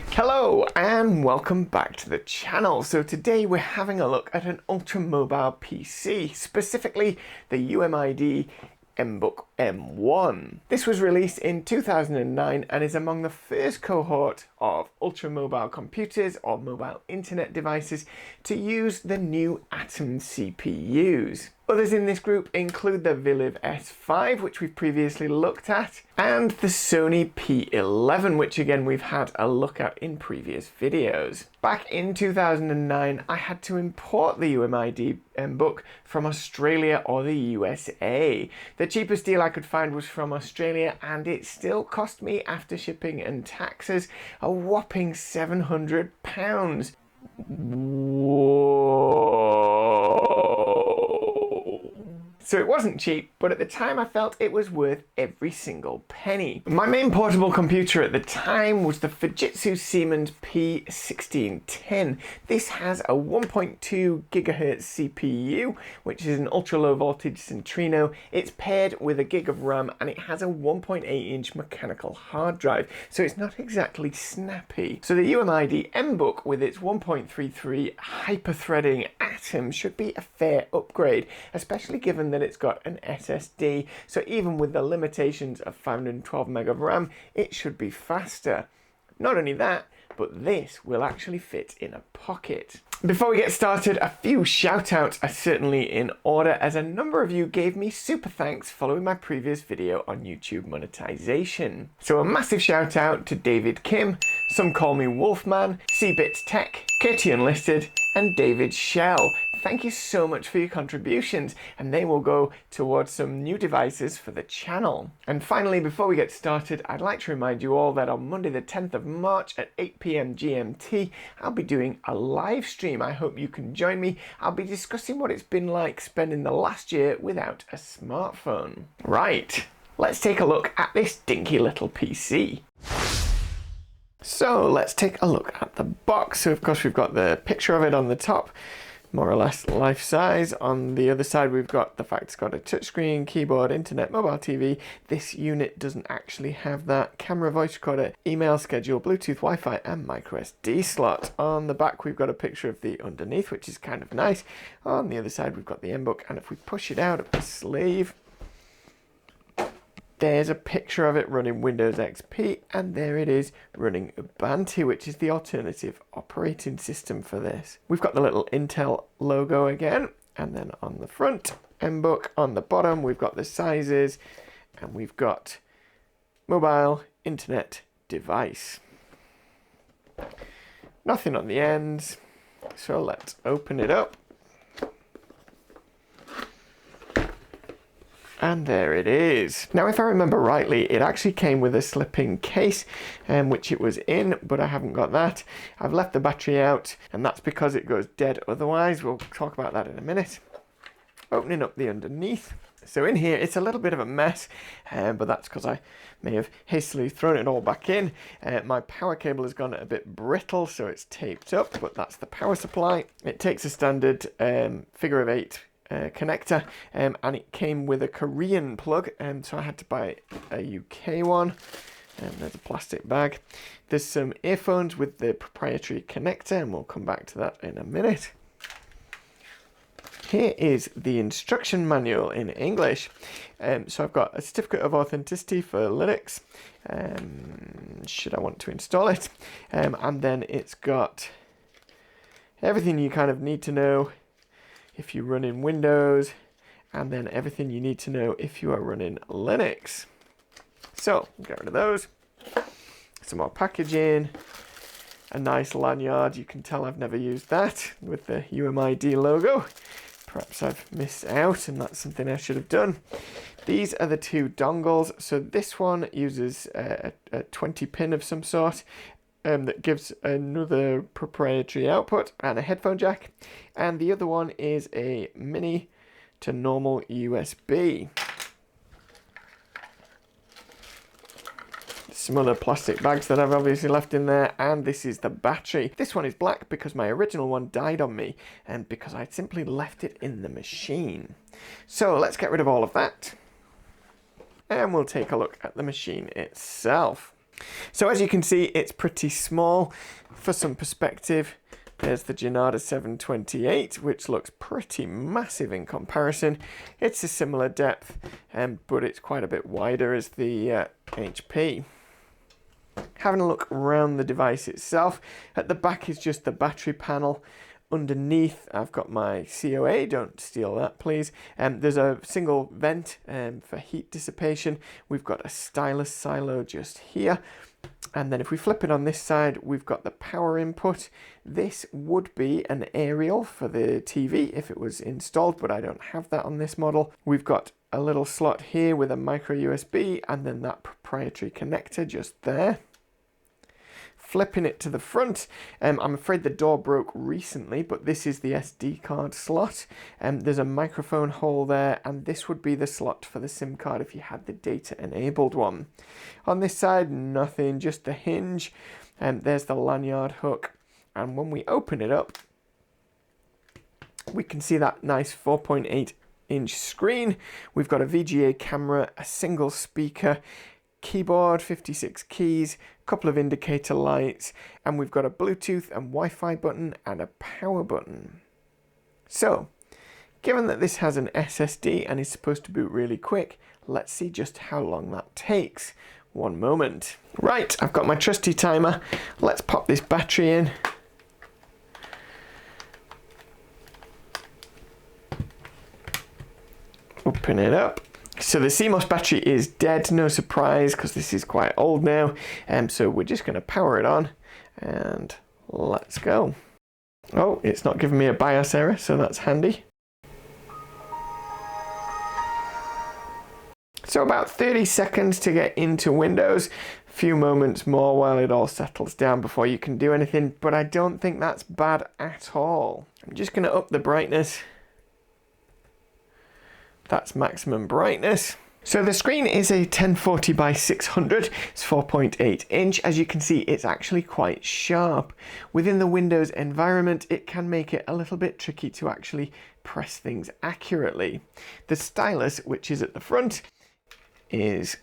Hello and welcome back to the channel. So today we're having a look at an ultra mobile PC, specifically the UMID Mbook M1. This was released in 2009 and is among the first cohort of ultra mobile computers or mobile internet devices to use the new Atom CPUs. Others in this group include the Viliv S5, which we've previously looked at, and the Sony P11, which again we've had a look at in previous videos. Back in 2009, I had to import the UMID Mbook from Australia or the USA. The cheapest deal I could find was from Australia, and it still cost me, after shipping and taxes, a whopping £700. Whoa. So it wasn't cheap, but at the time I felt it was worth every single penny. My main portable computer at the time was the Fujitsu Siemens P1610. This has a 1.2 gigahertz CPU, which is an ultra low voltage Centrino. It's paired with a gig of RAM and it has a 1.8-inch mechanical hard drive, so it's not exactly snappy. So the UMID Mbook with its 1.33 hyper-threading Atom should be a fair upgrade, especially given that it's got an SSD, so even with the limitations of 512 meg of RAM, it should be faster. Not only that, but this will actually fit in a pocket. Before we get started, a few shout outs are certainly in order, as a number of you gave me super thanks following my previous video on YouTube monetization. So a massive shout out to David Kim, Some Call Me Wolfman, Cbits Tech, Katie Unlisted, and David Shell. Thank you so much for your contributions, and they will go towards some new devices for the channel. And finally, before we get started, I'd like to remind you all that on Monday the 10th of March at 8 PM GMT, I'll be doing a live stream. I hope you can join me. I'll be discussing what it's been like spending the last year without a smartphone. Right, let's take a look at this dinky little PC. So let's take a look at the box. So of course we've got the picture of it on the top, more or less life size. On the other side we've got the fact it's got a touchscreen, keyboard, internet, mobile TV. This unit doesn't actually have that. Camera, voice recorder, email schedule, Bluetooth, Wi-Fi and micro SD slot. On the back we've got a picture of the underneath, which is kind of nice. On the other side we've got the Mbook, and if we push it out of the sleeve, there's a picture of it running Windows XP, and there it is running Ubuntu, which is the alternative operating system for this. We've got the little Intel logo again, and then on the front, Mbook. On the bottom, we've got the sizes, and we've got mobile, internet, device. Nothing on the ends, so let's open it up. And there it is. Now, if I remember rightly, it actually came with a slipping case, which it was in, but I haven't got that. I've left the battery out, and that's because it goes dead otherwise. We'll talk about that in a minute. Opening up the underneath. So in here, it's a little bit of a mess, but that's because I may have hastily thrown it all back in. My power cable has gone a bit brittle, so it's taped up, but that's the power supply. It takes a standard figure of 8 connector, and it came with a Korean plug, so I had to buy a UK one. And there's a plastic bag. There's some earphones with the proprietary connector, and we'll come back to that in a minute. Here is the instruction manual in English. So I've got a certificate of authenticity for Linux, should I want to install it, and then it's got everything you kind of need to know if you run in Windows, and then everything you need to know if you are running Linux. So, get rid of those. Some more packaging. A nice lanyard. You can tell I've never used that, with the UMID logo. Perhaps I've missed out, and that's something I should have done. These are the two dongles. So this one uses a 20 pin of some sort, that gives another proprietary output and a headphone jack, and the other one is a mini to normal USB. some other plastic bags that I've obviously left in there, and this is the battery. This one is black because my original one died on me and because I simply left it in the machine. So let's get rid of all of that and we'll take a look at the machine itself. So as you can see, it's pretty small. For some perspective, there's the Janada 728, which looks pretty massive in comparison. It's a similar depth, but it's quite a bit wider as the HP. Having a look around the device itself, at the back is just the battery panel. Underneath, I've got my COA, don't steal that please. There's a single vent for heat dissipation. We've got a stylus silo just here. And then if we flip it on this side, we've got the power input. This would be an aerial for the TV if it was installed, but I don't have that on this model. We've got a little slot here with a micro USB and then that proprietary connector just there. Flipping it to the front, I'm afraid the door broke recently, but this is the SD card slot. There's a microphone hole there, and this would be the slot for the SIM card if you had the data enabled one. On this side, nothing, just the hinge, and there's the lanyard hook. And when we open it up, we can see that nice 4.8-inch screen. We've got a VGA camera, a single speaker, keyboard, 56 keys, a couple of indicator lights, and we've got a Bluetooth and Wi-Fi button and a power button. So, given that this has an SSD and is supposed to boot really quick, let's see just how long that takes. One moment. Right, I've got my trusty timer. Let's pop this battery in. Open it up. So the CMOS battery is dead, no surprise, because this is quite old now. So we're just going to power it on and let's go. Oh, it's not giving me a BIOS error, so that's handy. So about 30 seconds to get into Windows. A few moments more while it all settles down before you can do anything, but I don't think that's bad at all. I'm just going to up the brightness. That's maximum brightness. So the screen is a 1040 by 600, it's 4.8 inch. As you can see, it's actually quite sharp. Within the Windows environment, it can make it a little bit tricky to actually press things accurately. The stylus, which is at the front, is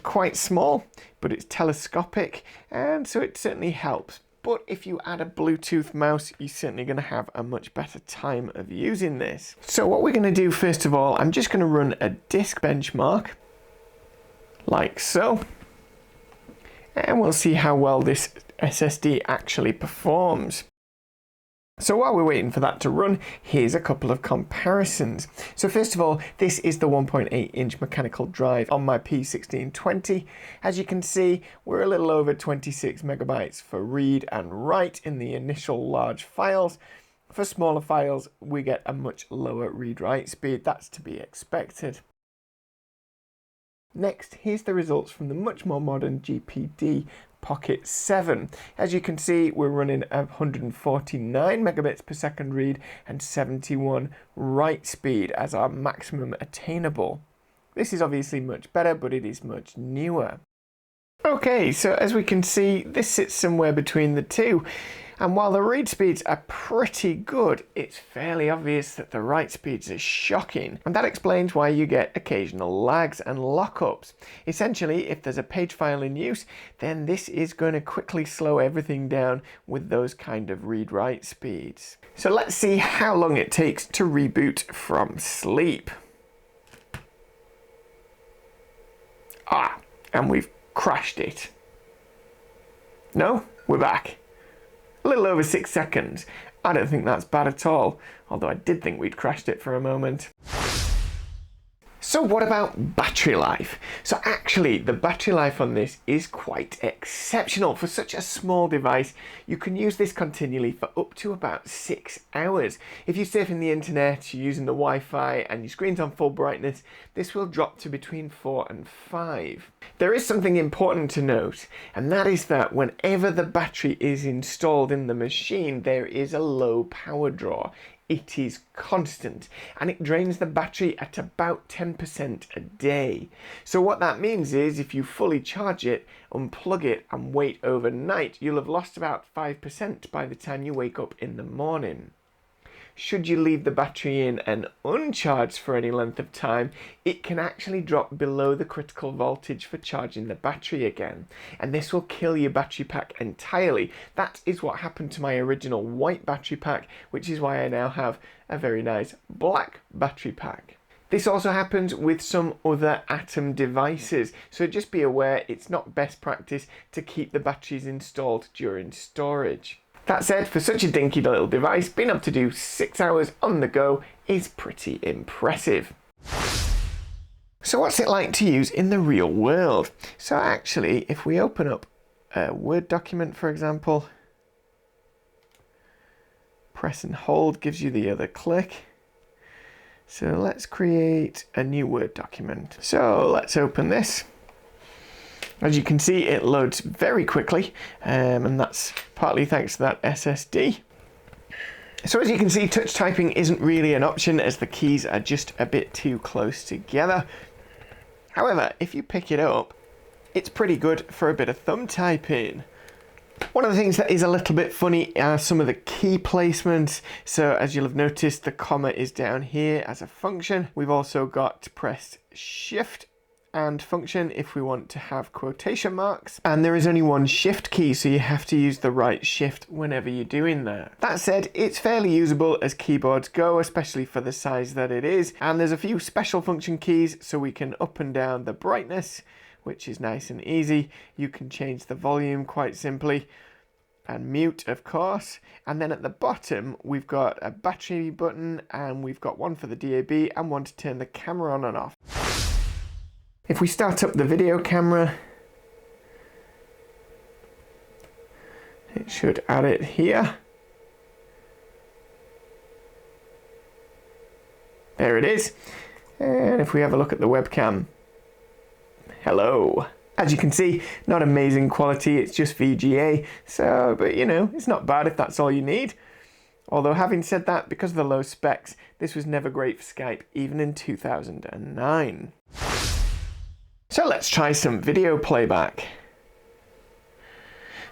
quite small, but it's telescopic, and so it certainly helps. But if you add a Bluetooth mouse, you're certainly going to have a much better time of using this. So what we're going to do first of all, I'm just going to run a disk benchmark, like so. And we'll see how well this SSD actually performs. So while we're waiting for that to run, here's a couple of comparisons. So first of all, this is the 1.8-inch mechanical drive on my P1620. As you can see, we're a little over 26 megabytes for read and write in the initial large files. For smaller files, we get a much lower read-write speed. That's to be expected. Next, here's the results from the much more modern GPD Pocket 7. As you can see, we're running 149 megabits per second read and 71 write speed as our maximum attainable. This is obviously much better, but it is much newer. Okay, so as we can see, this sits somewhere between the two. And while the read speeds are pretty good, it's fairly obvious that the write speeds are shocking. And that explains why you get occasional lags and lockups. Essentially, if there's a page file in use, then this is going to quickly slow everything down with those kind of read-write speeds. So let's see how long it takes to reboot from sleep. And we've crashed it. No, we're back. A little over 6 seconds. I don't think that's bad at all, although I did think we'd crashed it for a moment. So what about battery life? So actually, the battery life on this is quite exceptional. For such a small device, you can use this continually for up to about 6 hours. If you're surfing the internet, you're using the Wi-Fi, and your screen's on full brightness, this will drop to between 4 and 5. There is something important to note, and that is that whenever the battery is installed in the machine, there is a low power draw. It is constant, and it drains the battery at about 10% a day. So what that means is if you fully charge it, unplug it and wait overnight, you'll have lost about 5% by the time you wake up in the morning. Should you leave the battery in and uncharged for any length of time, it can actually drop below the critical voltage for charging the battery again. And this will kill your battery pack entirely. That is what happened to my original white battery pack, which is why I now have a very nice black battery pack. This also happens with some other Atom devices, so just be aware it's not best practice to keep the batteries installed during storage. That said, for such a dinky little device, being able to do 6 hours on the go is pretty impressive. So what's it like to use in the real world? So actually, if we open up a Word document, for example, press and hold gives you the other click. So let's create a new Word document. So let's open this. As you can see, it loads very quickly, and that's partly thanks to that SSD. So as you can see, touch typing isn't really an option as the keys are just a bit too close together. However, if you pick it up, it's pretty good for a bit of thumb typing. One of the things that is a little bit funny are some of the key placements. So as you'll have noticed, the comma is down here as a function. We've also got press Shift and function if we want to have quotation marks, and there is only one shift key, so you have to use the right shift whenever you're doing that. That said, it's fairly usable as keyboards go, especially for the size that it is, and there's a few special function keys, so we can up and down the brightness, which is nice and easy. You can change the volume quite simply, and mute, of course. And then at the bottom we've got a battery button, and we've got one for the DAB and one to turn the camera on and off. If we start up the video camera, it should add it here. There it is. And if we have a look at the webcam, hello. As you can see, not amazing quality, it's just VGA, so, but you know, it's not bad if that's all you need. Although having said that, because of the low specs, this was never great for Skype, even in 2009. So let's try some video playback.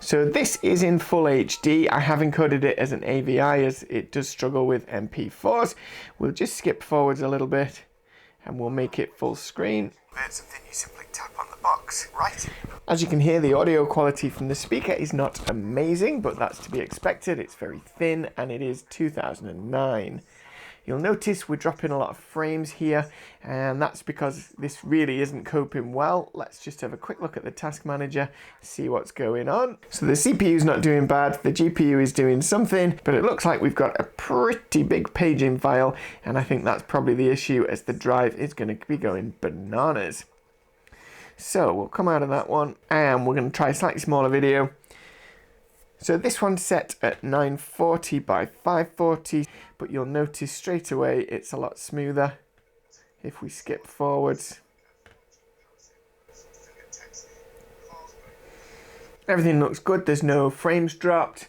So this is in full HD. I have encoded it as an AVI as it does struggle with MP4s. We'll just skip forwards a little bit and we'll make it full screen. That's something you simply tap on the box, right? As you can hear, the audio quality from the speaker is not amazing, but that's to be expected. It's very thin and it is 2009. You'll notice we're dropping a lot of frames here, and that's because this really isn't coping well. Let's just have a quick look at the task manager, see what's going on. So the CPU's not doing bad, the GPU is doing something, but it looks like we've got a pretty big paging file, and I think that's probably the issue as the drive is going to be going bananas. So we'll come out of that one, and we're going to try a slightly smaller video. So this one's set at 940 by 540, but you'll notice straight away it's a lot smoother if we skip forwards. Everything looks good, there's no frames dropped,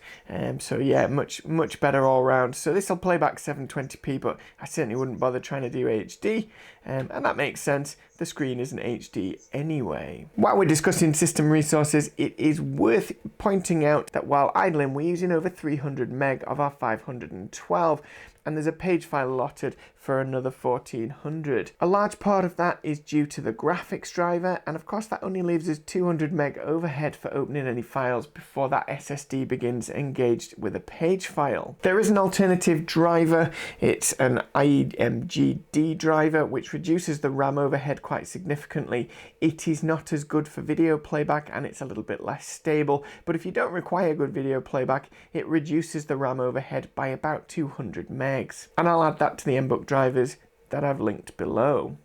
so yeah, much better all round. So this will play back 720p, but I certainly wouldn't bother trying to do HD, and that makes sense, the screen isn't HD anyway. While we're discussing system resources, it is worth pointing out that while idling, we're using over 300 meg of our 512, and there's a page file allotted for another 1400. A large part of that is due to the graphics driver, and of course that only leaves us 200 meg overhead for opening any files before that SSD begins engaged with a page file. There is an alternative driver, it's an IMGD driver, which reduces the RAM overhead quite significantly. It is not as good for video playback and it's a little bit less stable, but if you don't require good video playback, it reduces the RAM overhead by about 200 megs. And I'll add that to the Mbook drivers that I've linked below.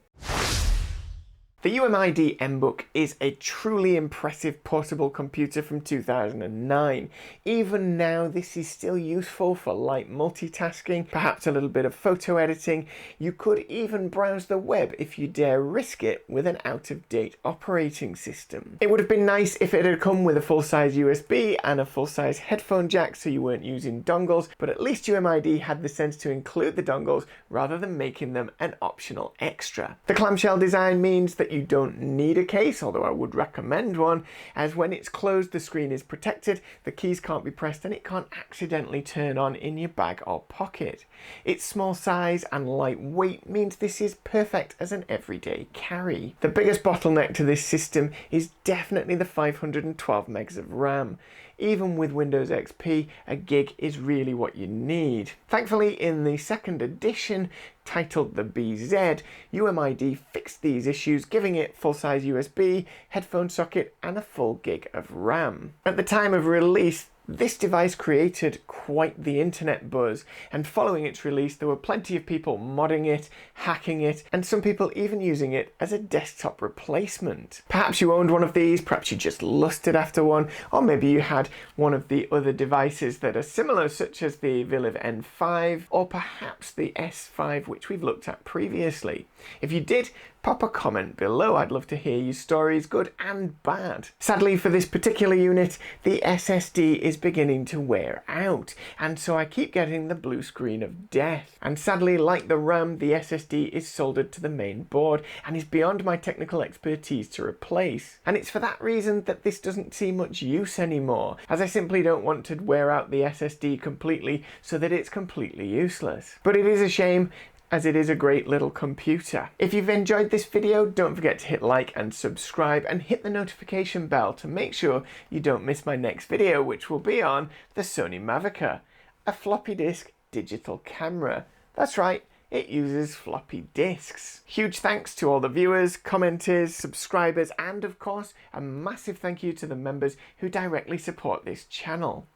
The UMID Mbook is a truly impressive portable computer from 2009. Even now, this is still useful for light multitasking, perhaps a little bit of photo editing. You could even browse the web if you dare risk it with an out-of-date operating system. It would have been nice if it had come with a full-size USB and a full-size headphone jack so you weren't using dongles, but at least UMID had the sense to include the dongles rather than making them an optional extra. The clamshell design means that you don't need a case, although I would recommend one, as when it's closed the screen is protected, the keys can't be pressed and it can't accidentally turn on in your bag or pocket. Its small size and lightweight means this is perfect as an everyday carry. The biggest bottleneck to this system is definitely the 512 megs of RAM. Even with Windows XP, a gig is really what you need. Thankfully, in the second edition, titled the BZ, UMID fixed these issues, giving it full-size USB, headphone socket, and a full gig of RAM. At the time of release, this device created quite the internet buzz, and following its release there were plenty of people modding it, hacking it, and some people even using it as a desktop replacement. Perhaps you owned one of these, perhaps you just lusted after one, or maybe you had one of the other devices that are similar, such as the Viliv N5, or perhaps the S5, which we've looked at previously. If you did, pop a comment below. I'd love to hear your stories, good and bad. Sadly for this particular unit, the SSD is beginning to wear out, and so I keep getting the blue screen of death. And sadly, like the RAM, the SSD is soldered to the main board and is beyond my technical expertise to replace. And it's for that reason that this doesn't see much use anymore, as I simply don't want to wear out the SSD completely so that it's completely useless. But it is a shame, as it is a great little computer. If you've enjoyed this video, don't forget to hit like and subscribe and hit the notification bell to make sure you don't miss my next video, which will be on the Sony Mavica, a floppy disk digital camera. That's right, it uses floppy disks. Huge thanks to all the viewers, commenters, subscribers, and of course, a massive thank you to the members who directly support this channel.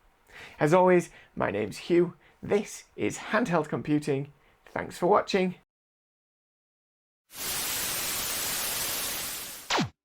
As always, my name's Hugh, this is Handheld Computing. Thanks for watching.